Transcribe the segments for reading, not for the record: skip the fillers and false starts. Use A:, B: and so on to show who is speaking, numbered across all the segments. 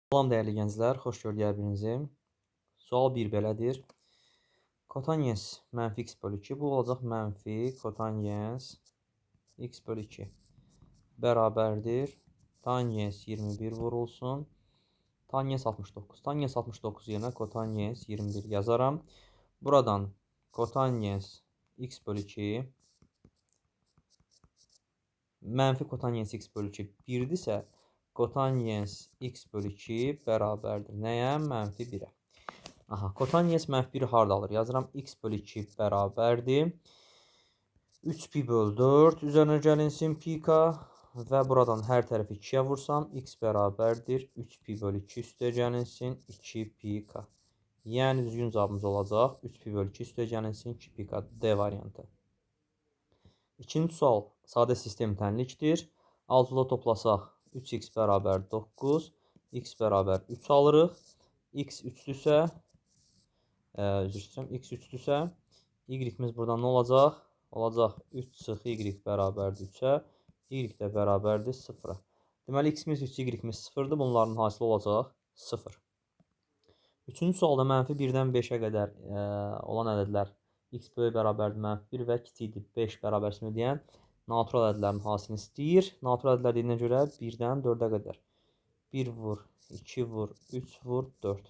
A: Salam dəyərli gənclər, xoş gördük hər birinizi. Sual 1 belədir. Kotangens mənfi x bölü 2, bu olacaq mənfi kotangens x bölü 2 bərabərdir. Tangens 21 vurulsun. Tangens 69. Tangens 69 yerinə kotangens 21 yazaram. Buradan kotangens x bölü 2 mənfi kotangens x bölü 2 1-dirsə, kotangens x bölü 2 bərabərdir. Nəyə? Mənfi 1-ə. Aha, kotangens mənfi 1-i harda alır? Yazıram, x bölü 2 bərabərdir. 3 pi bölü 4 üzərinə gəlinsin pi-ka və buradan hər tərəfi 2-yə vursam, x bərabərdir. 3 pi bölü 2 üstə gəlinsin 2 pi-ka. Yəni, düzgün cavabımız olacaq. 3 pi bölü 2 üstə gəlinsin 2 pi-ka. D variantı. İkinci sual sadə sistem tənlikdir. 6-da toplasaq 3x bərabər 9, x bərabər 3 alırıq. X 3-dürsə, x 3-dürsə, y-imiz buradan nə olacaq? Olacaq 3 çıx y bərabərdir 3-ə, y də bərabərdir 0-a. Deməli, x-imiz 3, y-imiz 0-dır. Bunların hasili olacaq 0. Üçüncü sualda mənfi 1-dən 5-ə qədər olan ədədlər x böyük bərabərdir mənfi 1 və kiçikdir 5 bərabərsinə deyən natural ədədlərin hasilini istəyir. Natural ədədlər dediyinə görə 1-dən 4-ə qədər. 1 vur, 2 vur, 3 vur, 4.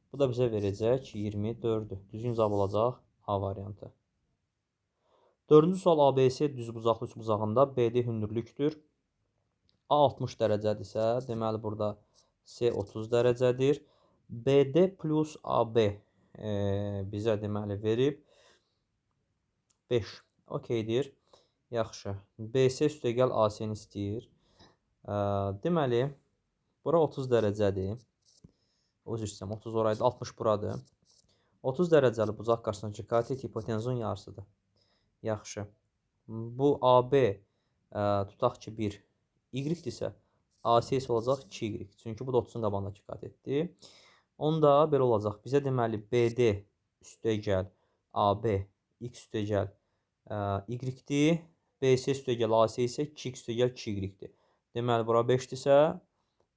A: Bu da bizə verəcək 24-dür. Düzgün cavab olacaq A variantı. Dördüncü sual ABC düzbucaqlı üçbucağında BD hündürlükdür. A 60 dərəcədirsə, deməli burada C 30 dərəcədir. BD plus AB bizə deməli verib 5. Okeydir. Yaxşı. BC üstəgəl AC-ni istəyir. Deməli, bura 30 dərəcədir. Öz istəyirəm, 30 oraydı, 60 buradır. 30 dərəcəli bucaq qarşısındakı katet hipotenzun yarısıdır. Yaxşı. Bu AB tutaq ki 1 y-dirsə, AC isə olacaq 2y. Çünki bu da 30-un qabağındakı katetdir. Onda belə olacaq. Bizə deməli BD üstəgəl AB x üstəgəl y-dir. BC üstəgəl AC isə 2x üstəgəl 2y-dir. Deməli, bura 5-dirsə,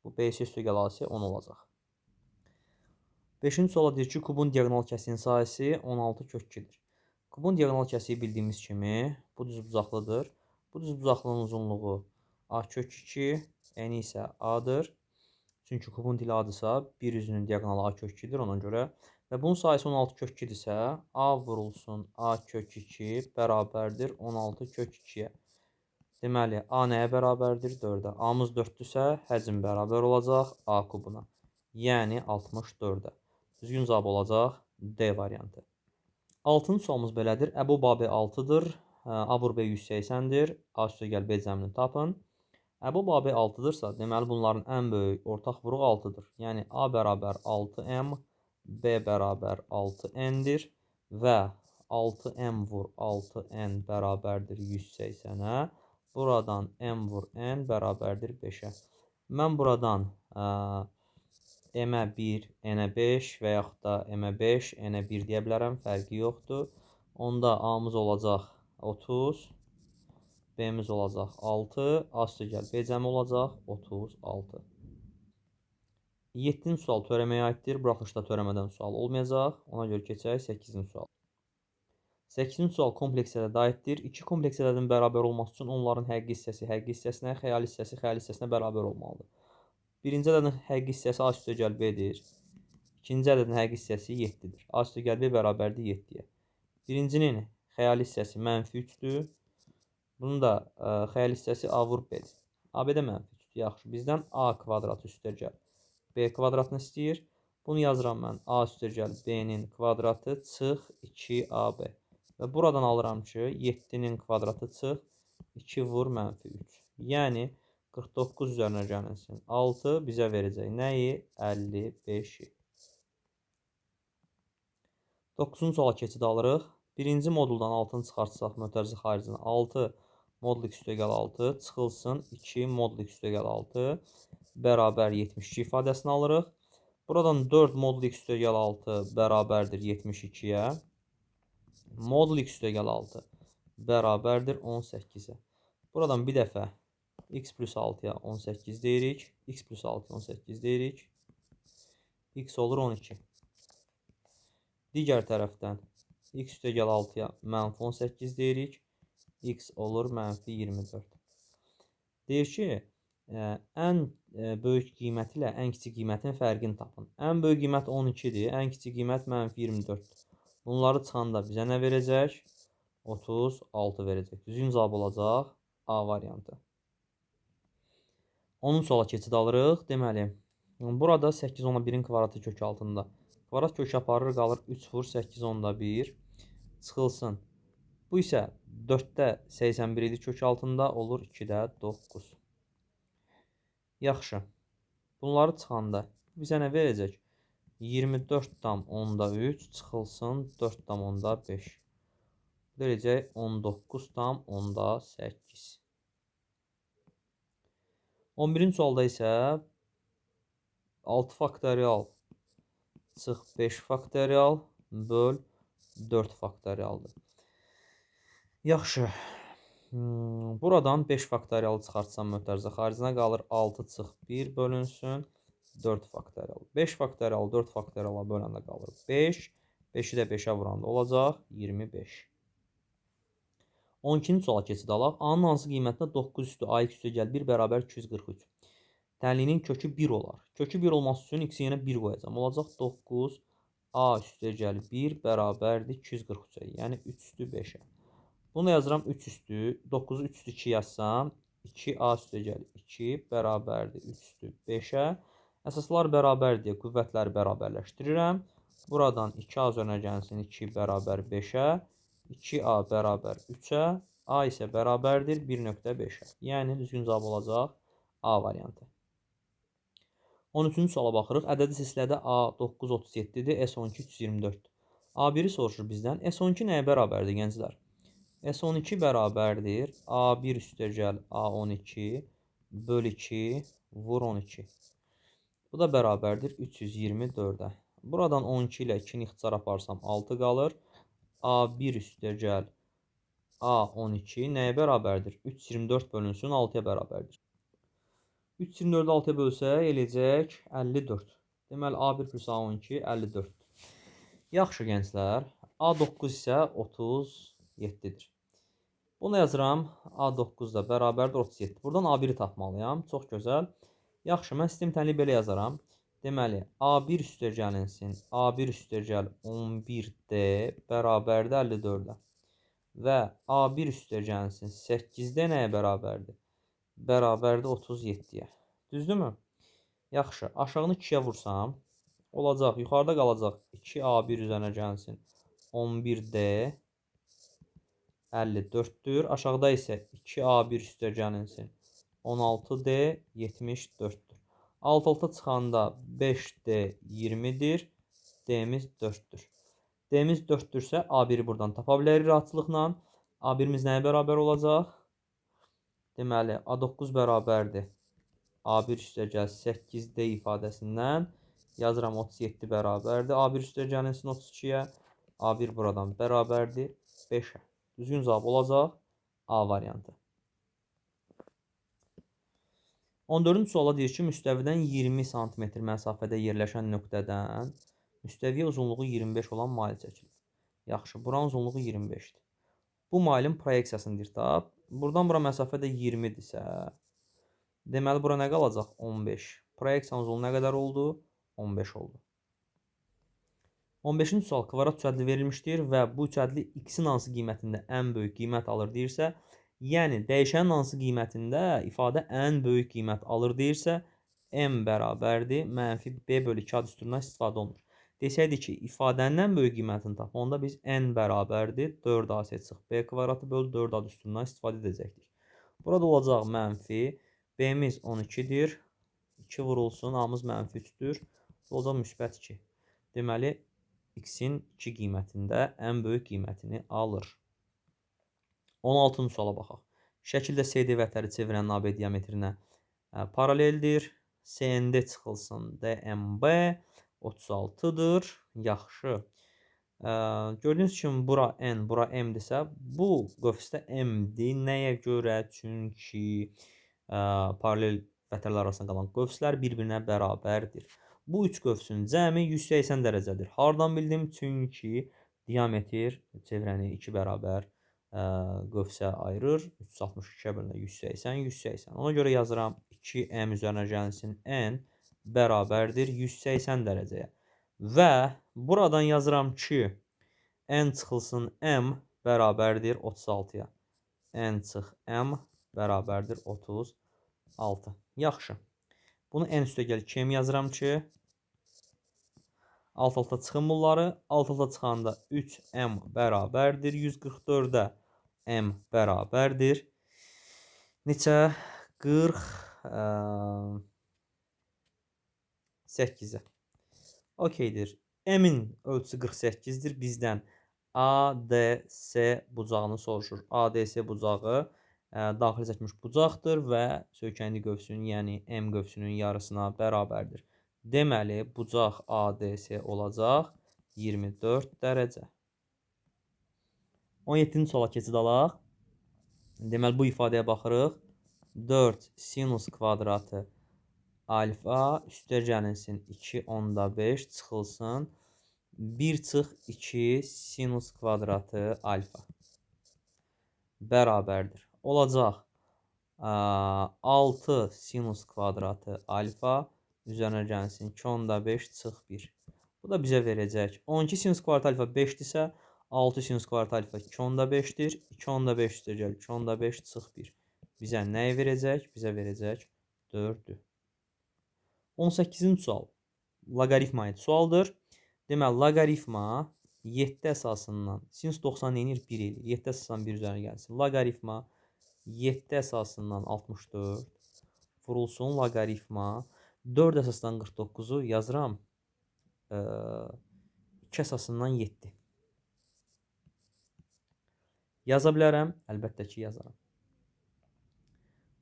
A: bu BC üstəgəl AC 10 olacaq. 5-ci suala deyir ki, kubun diagonal kəsiyin sahəsi 16 kök 2-dir. Kubun diagonal kəsiyi bildiyimiz kimi bu düzbucaqlıdır. Bu düzbucaqlının uzunluğu A kök 2, eni isə A-dır. Çünki kubun dili A-dırsa, bir üzünün diagonalı A kök 2-dir ona görə. Və bunun sahəsi 16 kök 2-dirsə, A vurulsun A kök 2 bərabərdir 16 kök 2-yə. Deməli, A nəyə bərabərdir? 4-ə. A-mız 4-dürsə, həcm bərabər olacaq A kubuna. Yəni, 64-ə. Düzgün cavab olacaq D variantı. 6-cı sualımız belədir. Əbu Babi 6-dır. A vur B 180-dir. A üstəgəl B cəmini tapın. Əbu Babi 6-dırsa, deməli bunların ən böyük ortaq vuruq 6-dır. Yəni A bərabər 6M, B bərabər 6N-dir və 6M vur 6N bərabərdir 180-ə. Buradan M vur N bərabərdir 5-ə. Mən buradan M-ə 1, N-ə 5 və yaxud da M-ə 5, N-ə 1 deyə bilərəm, fərqi yoxdur. Onda A-mız olacaq 30, B-miz olacaq 6, A üstəgəl B cəmi olacaq 36. 7-ci sual törəməyə aiddir. Buraxılışda törəmədən sual olmayacaq. Ona görə keçək 8-ci sual. 8-ci sual kompleks ədədə aiddir. İki kompleks ədədin bərabər olması üçün onların həqiqi hissəsi həqiqi hissəsinə, xəyali hissəsi xəyali hissəsinə bərabər olmalıdır. Birinci ədədin həqiqi hissəsi A üstəgəl B-dir. İkinci ədədin həqiqi hissəsi 7-dir. A üstəgəl B bərabərdir 7-yə. Birincinin xəyali hissəsi mənfi 3-dür. Bunun da xəyali hissəsi A vur B-dir. AB-də mənfi 3-dür. Yaxşı. Bizdən A kvadratı üstəgəl B kvadratını istəyir. Bunu yazıram mən. A üstəgəl B-nin kvadratı çıx 2AB. Və buradan alıram ki, 7-nin kvadratı çıx 2 vur mənfi 3. Yəni, 49 üzərinə gəlinsin. 6 bizə verəcək nəyi? 55-i. 9-cu suala keçid alırıq. Birinci moduldan 6-nı çıxartsaq mötərizə xaricinə 6 modul x üstəgəl 6 çıxılsın 2 modul x üstəgəl 6 bərabər 72 ifadəsini alırıq. Buradan 4 modul x üstəgəl 6 bərabərdir 72-yə. Modul x üstəgəl 6 bərabərdir 18-ə. Buradan bir dəfə x plus 6-ya 18 deyirik. X plus 6 18 deyirik. X olur 12. Digər tərəfdən x üstəgəl 6-ya mənfi 18 deyirik. X olur mənfi 24. Deyir ki, ən böyük qiymət ilə ən kiçik qiymətin fərqini tapın. Ən böyük qiymət 12-dir, ən kiçik qiymət mənfi 24-dür. Bunları çıxanda bizə nə verəcək? 36 verəcək. Düzgün cavab olacaq A variantı. 10-cu suala keçid alırıq. Deməli, burada 8 onda 1-in kvadratı kök altında. Kvadrat kök aparır, qalır 3 vur 8 onda 1. Çıxılsın. Bu isə 4-də 81 idi kök altında, olur 2-də 9. Yaxşı. Bunları çıxanda bizə nə verəcək? 24,3 çıxılsın 4,5. Verəcək 19,8. 11-ci sualda isə 6 faktorial çıx 5 faktorial böl 4 faktorialdır. Yaxşı. Buradan 5 faktorialı çıxartsam mötərizə xaricinə qalır 6 çıx 1 bölünsün 4 faktorial. 5 faktorial 4 faktoriala böləndə qalır 5. 5-i də 5-ə vuranda olacaq 25. 12-ci suala keçid alaq. A-nın hansı qiymətinə 9 üstü AX üstəgəl 1 bərabər 243. Tənliyinin kökü 1 olar. Kökü 1 olması üçün x-i yenə 1 qoyacam. Olacaq 9 A üstəgəl 1 bərabərdir 243-ə. Yəni 3 üstü 5-ə. Bunu yazıram 3 üstü. 9-u 3 üstü 2 yazsam 2A üstəgəl 2 bərabərdir 3 üstü 5-ə. Əsaslar bərabərdir. Qüvvətləri bərabərləşdirirəm. Buradan 2A üzərinə gəlsin 2 bərabər 5-ə. 2A bərabər 3-ə. A isə bərabərdir 1,5-ə. Yəni düzgün cavab olacaq A variantı. 13-cü suala baxırıq. Ədədi silsilədə A 937-dir, S12 324-dür. A1-i soruşur bizdən. S12 nəyə bərabərdir gənclər? S12 bərabərdir A1 üstəgəl A12 böl 2 vur 12. Bu da bərabərdir 324-ə. Buradan 12 ilə 2-ni ixtisar aparsam 6 qalır. A1 üstəgəl A12 nəyə bərabərdir? 324 bölünsün 6-ya bərabərdir. 324-ü 6-ya bölsək eləyəcək 54. Deməli A1 plus A12 54. Yaxşı gənclər. A9 isə 37-dir. Bunu yazıram. A9 da bərabərdir 37. Buradan A1-i tapmalıyam. Çox gözəl. Yaxşı, mən sistem tənliyi belə yazaram. Deməli, A1 üstəgəlinsin A1 üstəgəl 11D bərabərdir 54-də. Və A1 üstəgəlinsin 8D nəyə bərabərdir? Bərabərdir 37-yə. Düzdürmü? Yaxşı, aşağını 2-yə vursam, olacaq, yuxarıda qalacaq 2A1 üzərinə gəlsin 11D 54-dür. Aşağıda isə 2A1 üstəgəlinsin 16D 74-dür. Alt-alta çıxanda 5D 20-dir. D-miz 4-dür. D-miz 4-dürsə A1-i buradan tapa bilərik rahatçılıqla. A1-imiz nəyə bərabər olacaq? Deməli, A9 bərabərdir. A1 üstəgəl 8D ifadəsindən yazıram 37 bərabərdir. A1 üstəgəlinsin 32-yə. A1 buradan bərabərdir 5-ə. Düzgün cavab olacaq A variantı. 14-cü suala deyir ki, müstəvidən 20 sm məsafədə yerləşən nöqtədən müstəviyə uzunluğu 25 olan mail çəkilir. Yaxşı, buranın uzunluğu 25-dir. Bu mailin proyeksiyasını tap. Buradan bura məsafə də 20-dirsə, deməli bura nə qalacaq? 15. Proyeksiyanın uzunluğu nə qədər oldu? 15 oldu. 15-ci sual kvadrat üçədli verilmişdir və bu üçədli x-in hansı qiymətində ən böyük qiymət alır deyirsə, yəni dəyişənin hansı qiymətində ifadə ən böyük qiymət alır deyirsə, m bərabərdir mənfi b bölü 2 ad üstündən istifadə olunur. Desəydik ki, ifadənin ən böyük qiymətini tap, onda biz n bərabərdir 4ac çıx b kvadratı böl 4 ad üstündən istifadə edəcəkdik. Burada olacaq mənfi, b-miz 12-dir, 2 vurulsun, a-mız mənfi 3-dür, olacaq müsbət 2. Deməli, x-in 2 qiymətində ən böyük qiymətini alır. 16-cı suala baxaq. Şəkildə CD vətəri çevirən AB diametrinə paraleldir. CND çıxılsın DMB 36-dır. Yaxşı. Gördüyünüz kimi bura n, bura m-dirsə, bu qövsdə m-dir. Nəyə görə? Çünki paralel vətərlər arasında qalan qövslər bir-birinə bərabərdir. Bu üç qövsün cəmi 180 dərəcədir. Hardan bildim? Çünki diametr çevrəni 2 bərabər qövsə ayırır. 362-yə bölünür 180, 180. Ona görə yazıram 2m üzərinə gəlsin n bərabərdir 180 dərəcəyə. Və buradan yazıram ki, n çıxılsın m bərabərdir 36-ya. N çıx m bərabərdir 36. Yaxşı. Bunu n üstə gəl 2m yazıram ki, alt-alta çıxın bunları. Alt-alta çıxanda 3m bərabərdir 144-də m bərabərdir. Neçə? 48-ə. Okeydir. M-in ölçüsü 48-dir. Bizdən ADS bucağını soruşur. ADS bucağı daxil çəkmiş bucaqdır və söykənli qövsünün, yəni M qövsünün yarısına bərabərdir. Deməli, bucaq ADS olacaq 24 dərəcə. 17-ci suala keçid alaq. Deməli, bu ifadəyə baxırıq. 4 sinus kvadratı alfa üstə gəlinsin 2/5 çıxılsın 1/2 sinus kvadratı alfa bərabərdir. Olacaq 6 sinus kvadratı alfa üzərinə gəlsin 2/5 çıx 1. Bu da bizə verəcək 12 sinus kvadratı alfa 5-dirsə 6 sinus kvadratı alfa 2/5-dir. 2/5 üstə gəl 2/5 çıx 1. Bizə nəyi verəcək? Bizə verəcək 4-dür. 18-ci sual. Loqaritma aid sualdır. Deməli, loqaritma 7 əsasından sinus 90 neyinir? 1 eləyir. 7 əsasından 1 üzərinə gəlsin. Loqaritma 7 əsasından 64 vurulsun loqaritma 4 əsasından 49-u yazıram 2 əsasından 7. Yaza bilərəm? Əlbəttə ki, yazaram.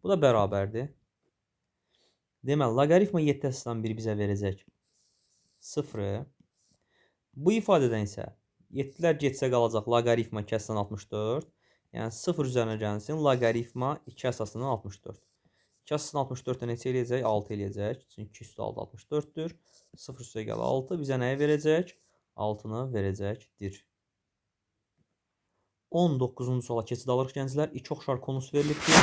A: Bu da bərabərdir. Deməli, loqaritma 7 əsasından 1 bizə verəcək 0. Bu ifadədən isə 7-lər getsə qalacaq loqaritma 2 əsasından 64. Yəni 0 üzərinə gəlsin loqaritma 2 əsasından 64. 2 əsasından 64-də neçə eləyəcək? 6 eləyəcək. Çünki 2 üstə 6 64-dür. 0 üstə gəl 6 bizə nəyi verəcək? 6-nı verəcəkdir. 19-cu suala keçid alırıq gənclər. İki oxşar konus verilibdir.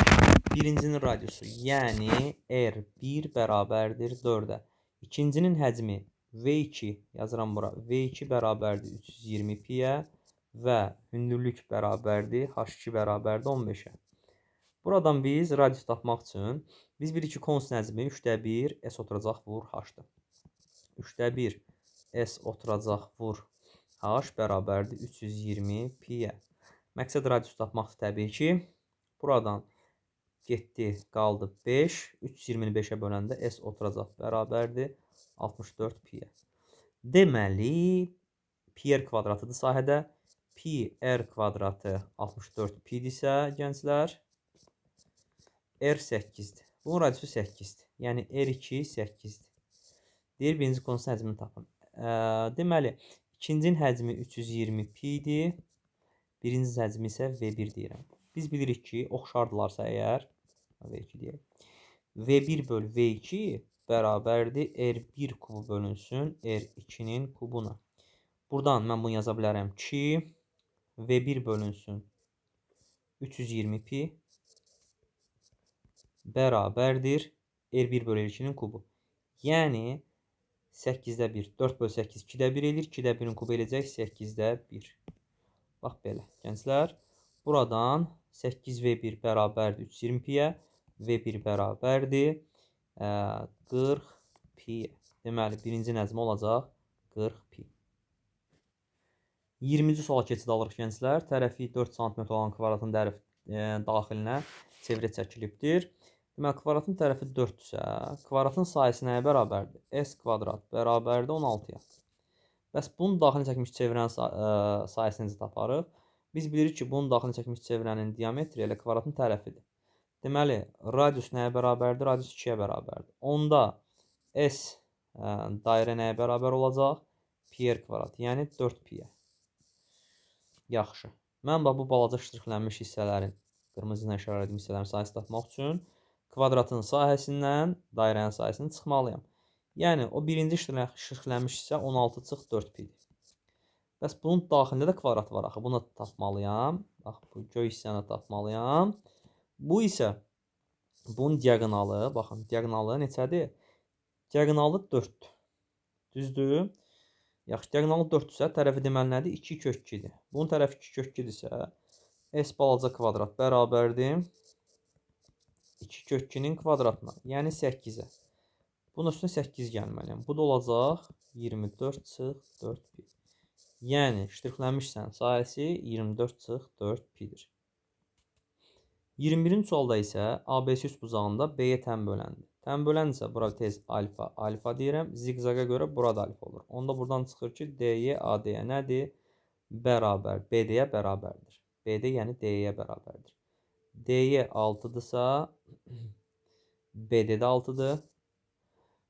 A: Birincinin radiusu, yəni R1 bərabərdir 4-ə. İkincinin həcmi V2, yazıram bura, V2 bərabərdir 320 pi-yə və hündürlük bərabərdir H2 bərabərdir 15-ə. Buradan biz radius tapmaq üçün biz bilirik ki, konus həcmi 3/1 S oturacaq vur H-dır. 3/1 S oturacaq vur H bərabərdir 320 pi-yə. Məqsəd radius tapmaqdır təbii ki. Buradan getdi, qaldı 5. 320-ni 5-ə böləndə S oturacaq bərabərdir 64 pi-yə. Deməli, pi r kvadratıdır sahədə. Pi r kvadratı 64 pi-dirsə, gənclər, r 8-dir. Bunun radiusu 8-dir. Yəni, r2 8-dir. Deyir, birinci konusun həcmini tapın. Deməli, ikincinin həcmi 320 pi-dir. Birinci həcmi isə V1 deyirəm. Biz bilirik ki, oxşardılarsa əgər, V2 deyək, V1 böl V2 bərabərdir R1 kubu bölünsün R2-nin kubuna. Buradan mən bunu yaza bilərəm ki, V1 bölünsün 320 pi bərabərdir R1 böl R2-nin kubu. Yəni, 8-də 1, 4 böl 8, 2-də 1 eləyir, 2-də 1-in kubu eləyəcək 8-də 1. Bax belə, gənclər, buradan 8V1 bərabərdir 320 pi-yə, V1 bərabərdir 40 pi-yə. Deməli, birinci nəzmi olacaq 40 pi. 20-ci suala keçid alırıq, gənclər. Tərəfi 4 cm olan kvadratın daxilinə çevrə çəkilibdir. Deməli, kvadratın tərəfi 4-dürsə, kvadratın sahəsi nəyə bərabərdir? S kvadrat bərabərdir 16-ya. Bəs bunun daxilini çəkmiş çevrənin sayəsini necə taparıq? Biz bilirik ki, bunun daxilini çəkmiş çevrənin diametri elə kvadratın tərəfidir. Deməli, radius nəyə bərabərdir? Radius 2-yə bərabərdir. Onda S dairə nəyə bərabər olacaq? Pi r kvadrat, yəni 4 pi-yə. Yaxşı. Mən bu balaca ştrixlənmiş hissələrin, qırmızı ilə işarələdiyim hissələrin sayəsini tapmaq üçün kvadratın sahəsindən dairənin sayəsini çıxmalıyam. Yəni o birinci şirklənmiş hissə 16 çıx 4 pi-dir. Bəs bunun daxilində də kvadrat var axı. Bunu da tapmalıyam. Bax bu göy hissəni tapmalıyam. Bu isə bunun diaqonalı, baxın, diaqonalı neçədir? Diaqonalı 4-dür. Düzdür? Yaxşı, diaqonalı 4-dürsə, tərəfi deməli nədir? 2 kök 2-dir. Bunun tərəfi 2 kök 2-dirsə, s balaca kvadrat bərabərdir 2 kök 2-nin kvadratına, yəni 8-ə. Bunun üstünə 8 gəlməliyəm. Bu da olacaq 24 çıx 4 pi. Yəni ştrixlənmiş hissənin sahəsi 24 çıx 4 pi-dir. 21-ci sualda isə ABC üçbucağında B-yə tən böləndir. Tən bölən isə bura tez alfa, alfa deyirəm. Ziqzaqa görə burada alfa olur. Onda buradan çıxır ki, DY AD-yə nədir? Bərabər, BD-yə bərabərdir. BD yəni DY-yə bərabərdir. DY 6-dırsa, BD də 6-dır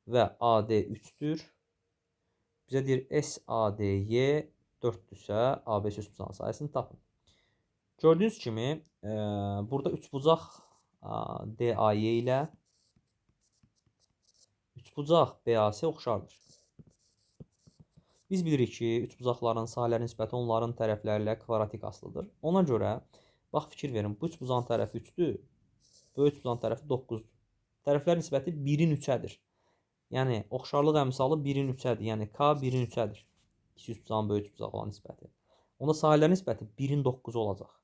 A: və AD 3-dür. Bizə deyir SADY 4-dürsə, ABC üçbucağının sayəsini tapın. Gördüyünüz kimi, burada üçbucaq DAY ilə üçbucaq BAC oxşardır. Biz bilirik ki, üçbucaqların sahələri nisbəti onların tərəfləri ilə kvadratik asılıdır. Ona görə, bax fikir verin, bu üçbucağın tərəfi 3-dür, bu üçbucağın tərəfi 9-dur. Tərəflər nisbəti 1-in 3-ədir. Yəni, oxşarlıq əmsalı 1-in 3-ədir. Yəni, K 1-in 3-ədir. İki üçbucağın böyük üçbucağa olan nisbəti. Onda sahələr nisbəti 1-in 9-u olacaq.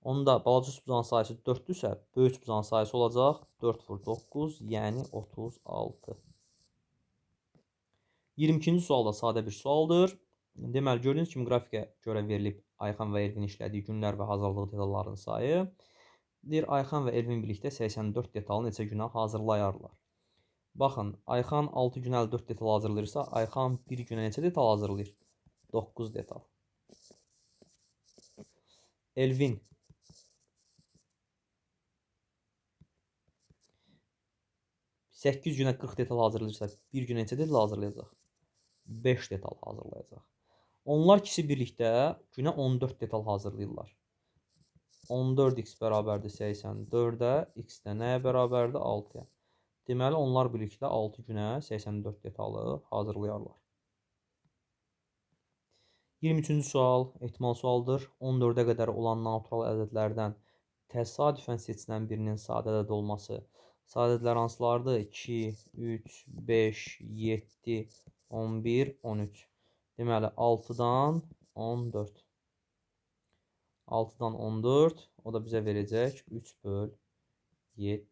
A: Onda balaca üçbucağın sayısı 4-dürsə, böyük üçbucağın sayısı olacaq 4 vur 9, yəni 36. 22-ci sualda sadə bir sualdır. Deməli, gördüyünüz kimi qrafikə görə verilib Ayxan və Elvin işlədiyi günlər və hazırlıq detallarının sayı. Deyir, Ayxan və Elvin birlikdə 84 detalı neçə günə hazırlayarlar? Baxın, Ayxan 6 günə 54 detal hazırlayırsa, Ayxan 1 günə neçə detal hazırlayır? 9 detal. Elvin 8 günə 40 detal hazırlayırsa, 1 günə neçə detal hazırlayacaq? 5 detal hazırlayacaq. Onlar ikisi birlikdə günə 14 detal hazırlayırlar. 14x bərabərdir 84-ə, x də nəyə bərabərdir? 6-ya. Deməli, onlar birlikdə 6 günə 84 detalı hazırlayarlar. 23-cü sual ehtimal sualdır. 14-ə qədər olan natural ədədlərdən təsadüfən seçilən birinin sadə ədəd olması. Sadə ədədlər hansılardır? 2, 3, 5, 7, 11, 13. Deməli, 6-dan 14. 6-dan 14, o da bizə verəcək 3 böl 7.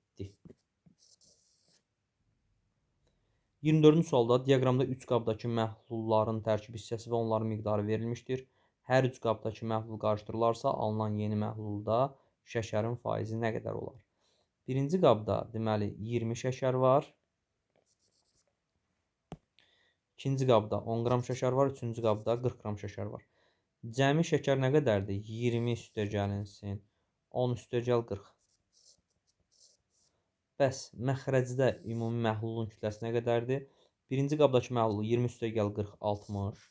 A: 24-cü sualda diaqramda 3 qabdakı məhlulların tərkib hissəsi və onların miqdarı verilmişdir. Hər 3 qabdakı məhlul qarışdırılarsa, alınan yeni məhlulda şəkərin faizi nə qədər olar? Birinci qabda deməli 20 şəkər var. İkinci qabda 10 qram şəkər var. Üçüncü qabda 40 qram şəkər var. Cəmi şəkər nə qədərdir? 20 üstəgəlinsin 10 üstəgəl 40. Bəs məxrəcdə ümumi məhlulun kütləsi nə qədərdir? Birinci qabdakı məhlul 20 üstəgəl 40 60.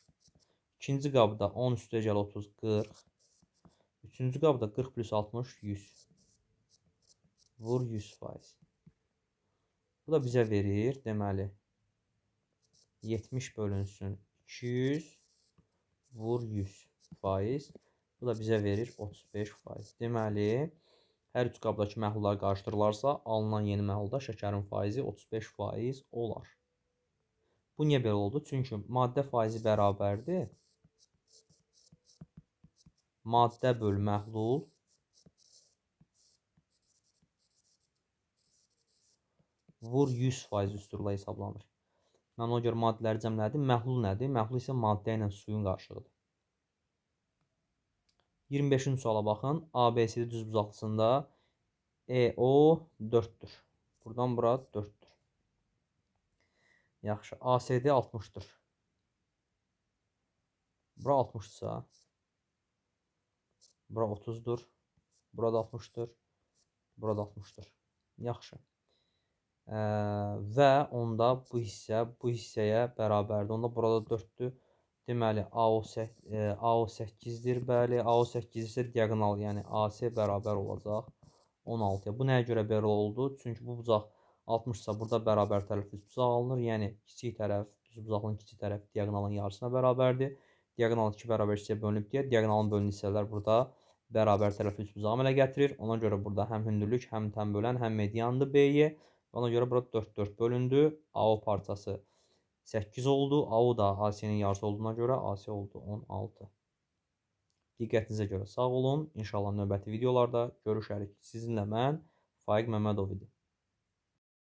A: İkinci qabda 10 üstəgəl 30 40. Üçüncü qabda 40 plus 60 100. Vur 100%. Bu da bizə verir, deməli 70 bölünsün 200 vur 100%. Bu da bizə verir 35%. Deməli, hər üç qabdakı məhlullar qarışdırılarsa, alınan yeni məhlulda şəkərin faizi 35% olar. Bu niyə belə oldu? Çünki maddə faizi bərabərdir. Maddə böl məhlul vur 100% üstürülə hesablanır. Mən ona görə maddələri cəmlədim. Məhlul nədir? Məhlul isə maddə ilə suyun qarşılığıdır. 25-ci suala baxın. ABCD düzbucaqlısında EO 4-dür. Buradan bura 4-dür. Yaxşı. ACD 60-dır. Bura 60-dırsa, bura 30-dur. Burada 60-dır. Burada 60-dır. Yaxşı. Və onda bu hissəyə bərabərdir. Onda burada 4-dür. Deməli, AO 8-dir. Bəli, AO 8 isə diaqonal, yəni AC bərabər olacaq 16-ya. Bu nəyə görə belə oldu? Çünki bu bucaq 60 isə burada bərabər tərəf düzbucaq alınır. Yəni kiçik tərəf, düzbucaqlının kiçik tərəf diaqonalın yarısına bərabərdir. Diaqonal 2 bərabər hissəyə bölünüb deyə diaqonalın bölündüyü hissələr burada bərabər tərəf düzbucağı əmələ gətirir. Ona görə burada həm hündürlük, həm tən bölən, həm mediandır BY. Ona görə burada 4-4 bölündü. AO parçası 8 oldu. AO da AC-nin yarısı olduğuna görə AC oldu 16. Diqqətinizə görə sağ olun. İnşallah növbəti videolarda görüşərik. Sizinlə mən Faiq Məmmədov idi.